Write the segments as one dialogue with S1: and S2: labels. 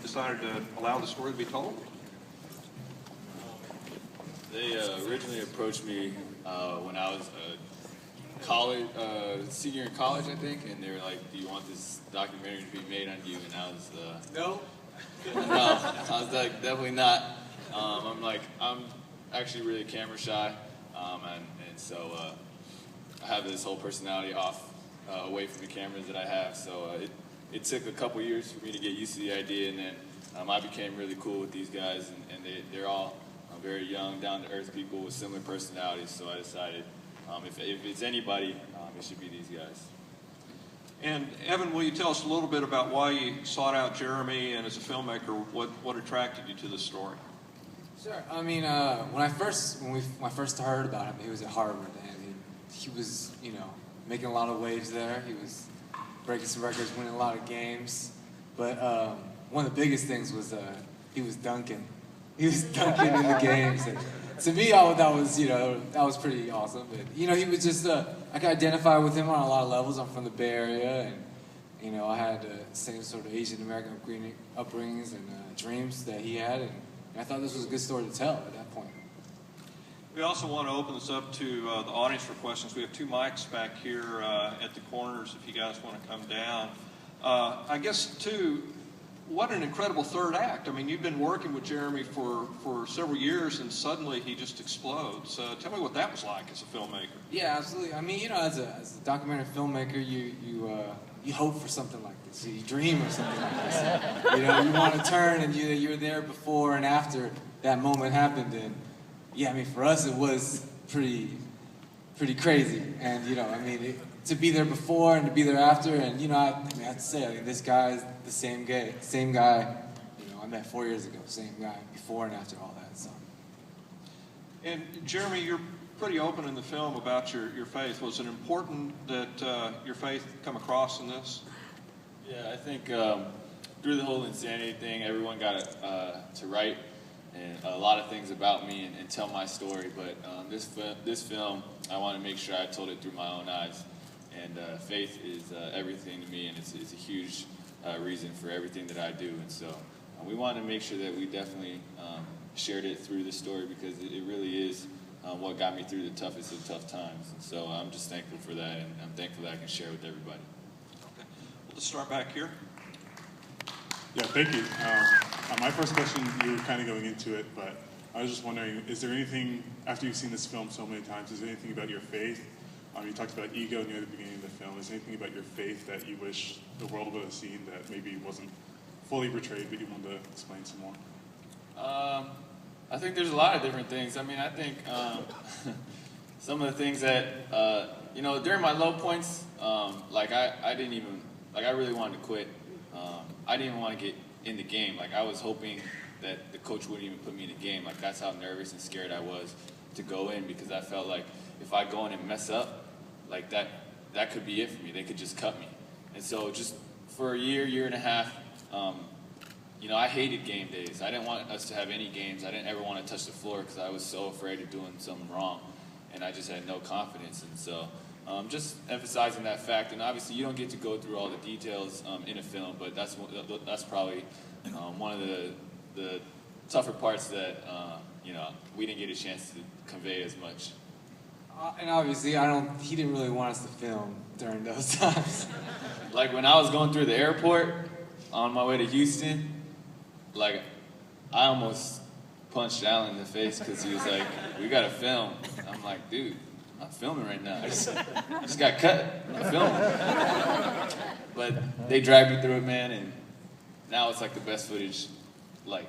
S1: decided to allow the story to be told?
S2: They originally approached me when I was senior in college, I think, and they were like, "Do you want this documentary to be made on you?" And I was,
S3: No.
S2: no, I was like, definitely not. I'm actually really camera shy, and so I have this whole personality away from the cameras that I have. So it took a couple years for me to get used to the idea, and then I became really cool with these guys, and they're all very young, down-to-earth people with similar personalities. So I decided if it's anybody, it should be these guys.
S1: And Evan, will you tell us a little bit about why you sought out Jeremy, and as a filmmaker, what attracted you to this story?
S3: Sure. I mean, when I first heard about him, he was at Harvard, and he was, making a lot of waves there. He was breaking some records, winning a lot of games. But one of the biggest things was he was dunking. He was dunking in the games. And to me, that was pretty awesome. But he was just I could identify with him on a lot of levels. I'm from the Bay Area, and I had the same sort of Asian American upbringings and dreams that he had, and I thought this was a good story to tell at that point.
S1: We also want to open this up to the audience for questions. We have 2 mics back here at the corners if you guys want to come down. I guess, too, what an incredible third act. I mean, you've been working with Jeremy for several years, and suddenly he just explodes. Tell me what that was like as a filmmaker.
S3: Yeah, absolutely. I mean, as a documentary filmmaker, you hope for something like this. You dream of something like this. You want to turn, and you're there before and after that moment happened. And yeah, I mean, for us, it was pretty crazy. And to be there before and to be there after, and I have to say, this guy is the same guy. I met 4 years ago, same guy before and after all that. So.
S1: And Jeremy, you're pretty open in the film about your faith. Was it important that your faith come across in this?
S2: Yeah, I think through the whole Linsanity thing, everyone got to write and a lot of things about me and tell my story. But this film, I want to make sure I told it through my own eyes. And faith is everything to me, and it's a huge reason for everything that I do. And so we wanted to make sure that we definitely shared it through the story, because it really is what got me through the toughest of tough times. And so I'm just thankful for that, and I'm thankful that I can share with everybody.
S1: Okay. Well, let's start back here.
S4: Yeah, thank you. My first question, you were kind of going into it, but I was just wondering, is there anything, after you've seen this film so many times, is there anything about your faith? You talked about ego near the beginning of the film. Is there anything about your faith that you wish the world would have seen that maybe wasn't fully portrayed, but you wanted to explain some more?
S2: I think there's a lot of different things. I mean, I think some of the things that, during my low points, I really wanted to quit. I didn't even want to get in the game. Like, I was hoping that the coach wouldn't even put me in the game. Like, that's how nervous and scared I was to go in, because I felt like if I go in and mess up, like that could be it for me. They could just cut me. And so just for a year and a half, I hated game days. I didn't want us to have any games. I didn't ever want to touch the floor because I was so afraid of doing something wrong, and I just had no confidence. And so just emphasizing that fact. And obviously you don't get to go through all the details in a film, but that's probably one of the tougher parts that we didn't get a chance to convey as much.
S3: And obviously, he didn't really want us to film during those times.
S2: Like, when I was going through the airport on my way to Houston, like, I almost punched Alan in the face because he was like, "We gotta film." I'm like, "Dude, I'm not filming right now. I just got cut. I'm not filming." But they dragged me through it, man, and now it's like the best footage, like,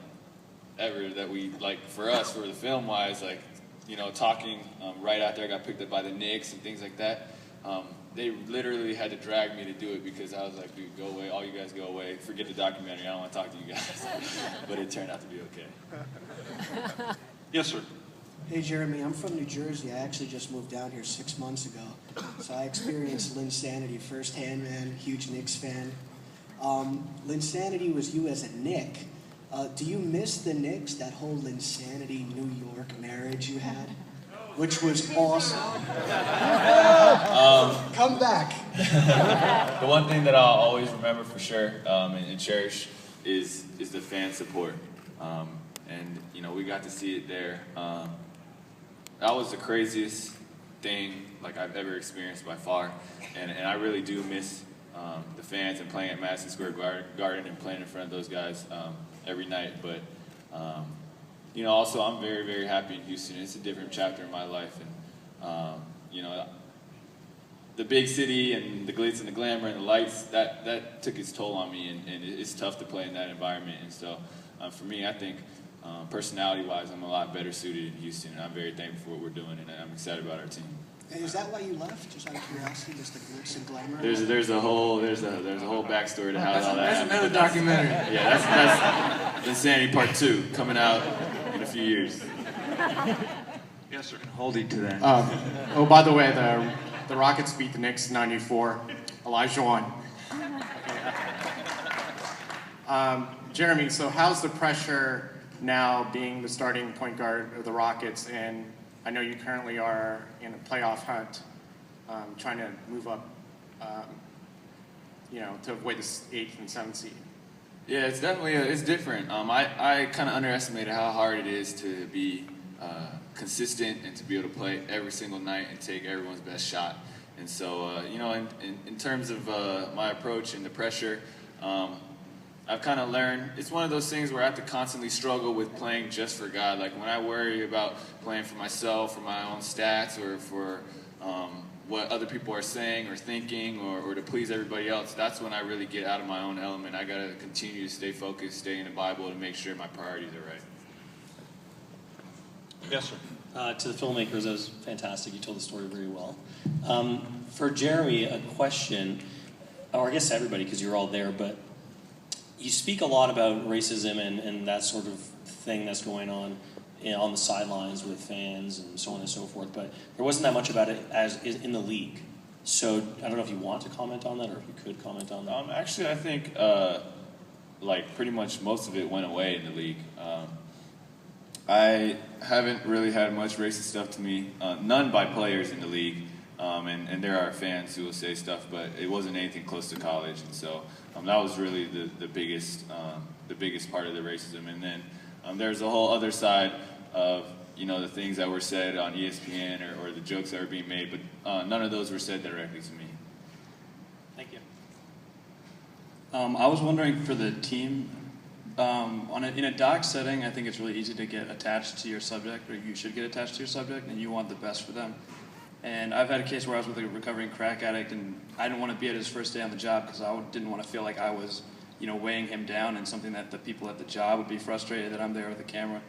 S2: ever that we, like, for us, for the film-wise, like, talking right after I got picked up by the Knicks and things like that. They literally had to drag me to do it because I was like, "Dude, go away, all you guys go away, forget the documentary, I don't want to talk to you guys." But it turned out to be okay.
S1: Yes, sir.
S5: Hey, Jeremy, I'm from New Jersey. I actually just moved down here 6 months ago. So I experienced Linsanity firsthand, man. Huge Knicks fan. Linsanity was you as a Knick. Do you miss the Knicks, that whole Linsanity New York marriage you had? Which was awesome. Come back.
S2: The one thing that I'll always remember for sure and cherish is the fan support. And, you know, we got to see it there. That was the craziest thing like I've ever experienced by far. And I really do miss the fans and playing at Madison Square Garden and playing in front of those guys every night. But, you know, also I'm very, very happy in Houston. It's a different chapter in my life. And, you know, the big city and the glitz and the glamour and the lights, that took its toll on me. And it's tough to play in that environment. And so for me, I think personality-wise, I'm a lot better suited in Houston. And I'm very thankful for what we're doing. And I'm excited about our team.
S5: And is that why you left? Just out of curiosity, just the glitz and glamour?
S2: There's a whole backstory to how all that
S3: That's
S2: happened.
S3: another documentary.
S2: Yeah, that's Linsanity Part 2 coming out in a few years.
S1: Yes, sir.
S6: Hold you to that.
S7: Oh, by the way, the Rockets beat the Knicks 94. Elijah won. Jeremy, so how's the pressure now being the starting point guard of the Rockets? And I know you currently are in a playoff hunt, trying to move up, you know, to avoid this 8th and 7th seed.
S2: Yeah, it's definitely it's different. I kind of underestimated how hard it is to be consistent and to be able to play every single night and take everyone's best shot. And so, you know, in terms of my approach and the pressure, I've kind of learned, it's one of those things where I have to constantly struggle with playing just for God. Like when I worry about playing for myself or my own stats or for what other people are saying or thinking or to please everybody else, that's when I really get out of my own element. I got to continue to stay focused, stay in the Bible to make sure my priorities are right.
S1: Yes, sir.
S8: To the filmmakers, that was fantastic. You told the story very well. For Jeremy, a question, or I guess everybody because you're all there, but you speak a lot about racism and that sort of thing that's going on the sidelines with fans and so on and so forth, but there wasn't that much about it as in the league. So I don't know if you want to comment on that or if you could comment on that.
S2: Actually, I think like pretty much most of it went away in the league. I haven't really had much racist stuff to me, none by players in the league, and there are fans who will say stuff, but it wasn't anything close to college, and so that was really the biggest part of the racism. And then there's a whole other side of, you know, the things that were said on ESPN or the jokes that were being made, but none of those were said directly to me.
S8: Thank you.
S9: I was wondering for the team, in a doc setting, I think it's really easy to get attached to your subject, or you should get attached to your subject, and you want the best for them. And I've had a case where I was with a recovering crack addict, and I didn't want to be at his first day on the job because I didn't want to feel like I was, you know, weighing him down and something that the people at the job would be frustrated that I'm there with a camera.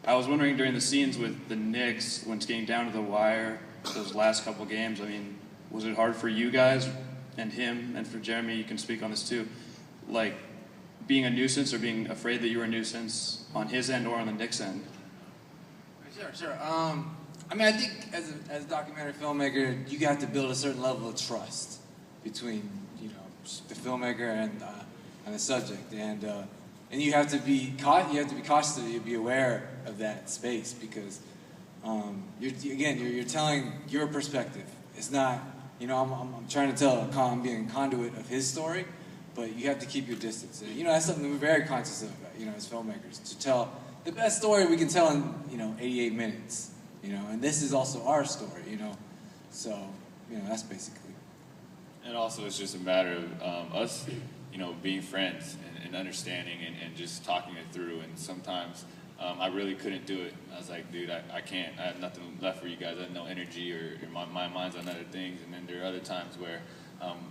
S9: I was wondering during the scenes with the Knicks, when it's getting down to the wire, those last couple games, I mean, was it hard for you guys and him, and for Jeremy, you can speak on this too, like being a nuisance or being afraid that you were a nuisance on his end or on the Knicks end?
S3: Sure. I mean, I think as a documentary filmmaker, you have to build a certain level of trust between, you know, the filmmaker and the subject, and you have to be cautious, you be aware of that space because you're telling your perspective. It's not, you know, I'm trying to I'm being a conduit of his story, but you have to keep your distance. And, you know, that's something we're very conscious of, you know, as filmmakers, to tell the best story we can tell in, you know, 88 minutes. You know, and this is also our story, you know. So, you know, that's basically.
S2: And also, it's just a matter of us, you know, being friends and understanding and just talking it through. And sometimes I really couldn't do it. I was like, dude, I can't. I have nothing left for you guys. I have no energy or my mind's on other things. And then there are other times where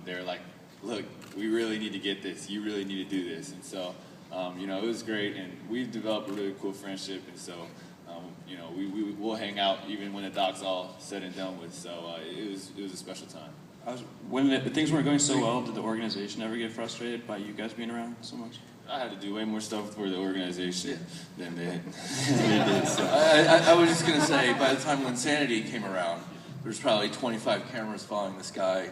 S2: they're like, look, we really need to get this. You really need to do this. And so, you know, it was great. And we've developed a really cool friendship. And so, you know, we'll hang out even when the doc's all said and done with. So it was a special time.
S9: When things weren't going so well, did the organization ever get frustrated by you guys being around so much?
S2: I had to do way more stuff for the organization than they did. So.
S6: I was just going to say, by the time Linsanity came around, there was probably 25 cameras following this guy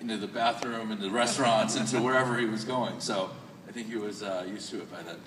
S6: into the bathroom, into the restaurants, into wherever he was going. So I think he was used to it by that